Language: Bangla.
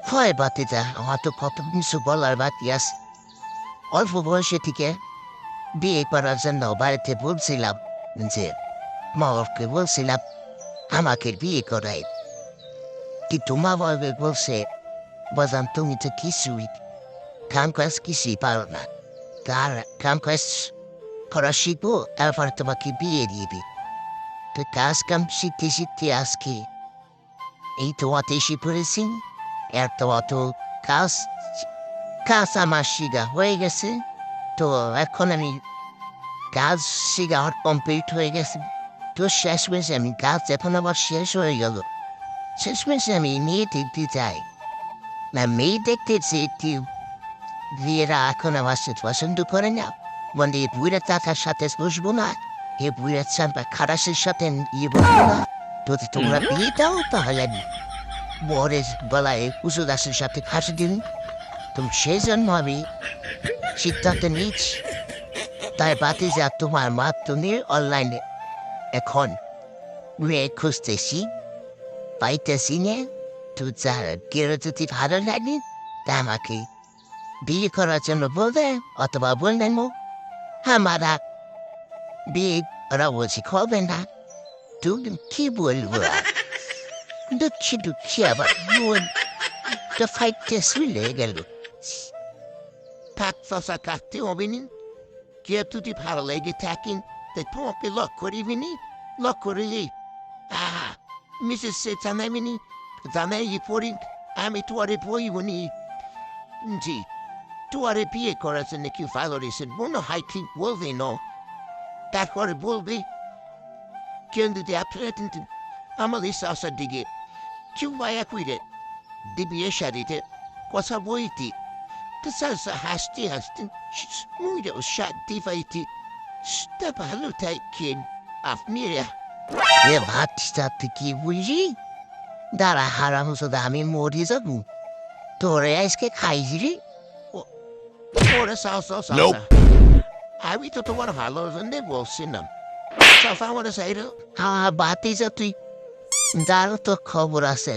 হয় বাতিজা, আমার তো কত কিছু বলার বাকি আছে। অল্প বয়সে থেকে বিয়ে করার জন্য বাড়িতে বলছিলাম যে মা বাবাকে বলছিলাম আমাকে বিয়ে করাই, কিন্তু মা বাবা বলছে বাজান তুমি তো কিছুই কাম কাজ কিছুই পারো না, তার কাম কাজ করা শিখবো তারপর তোমাকে বিয়ে দিবি। তো কাজ কাম শিখতে শিখতে আজকে এই তো অত এসে পড়েছি। এত অত কাজ কাজ আমার শিখা হয়ে গেছে। তো এখন আমি কাজ শিখা কমপ্লিট হয়ে গেছে। তো শেষমেশে আমি কাজ এখন আবার শেষ হয়ে গেল, শেষমেশে আমি মেয়ে দেখতে চাই না। মেয়ে দেখতে চেয়েছি, মেয়েরা এখন আমার সাথে পছন্দ করে না, মানে বুড়া টাকার সাথে বসবো না, এ বুড়া চাম্পা খারাসের সাথে ইয়ে বসবো না। যদি তোমরা বিয়ে দাও তাহলে আমি বরের গলায় উঁচু দাসের সাথে ফাঁসি দিন। তুমি সেই জন্য আমি সিদ্ধান্ত নিচ্ছি। তাই বাতি যা তোমার মাধ্যমে অনলাইনে এখন মেয়ে খুঁজতেছি, পাইতেছি না। তো যার কেউ যদি ভালো লাগে তা আমাকে বিয়ে করার জন্য বলবে, অথবা বললেন আমারা বিয়ে করা বলছি হবে না। তুমি কি বলবো আর? দুঃখী দুঃখী আবার মন তো ফাইটতে শুলে গেল। থাক ফসা কাটতে হবে নি, কেউ যদি ভালো লেগে থাকেন তাই তোমাকে লক করিবিনি, লক করিলি মিসেস সে জানাইবিনি, জানাই পড়ি আমি তোয়ারে বইবনি। জি, তোয়ারে বিয়ে করার জন্য কি ভালো রয়েছে মনে হয় ঠিক বলবে না, তারপরে বলবে কেউ যদি আপনারা কিন্তু আমাদের সাসার দিকে কেউ মায়া কইরে দিবিয়ে শাড়িতে কথা বইতি। তো সাসা হাসতে হাসতে মুইরাও শান্তি পাইতি। তা ভালো থাকেন আপনারা। এ ভাতটা তুই কি বুঝি? দাঁড়া হারাম সোদা, আমি মরে যাবো, তোরে আজকে খাইছিলি। ওরে সাও সাও সাও, আমি তো তোমার ভালো জন্য বলছিলাম। সাফা আমার সাইড বাতি যা তুই, যার তো খবর আছে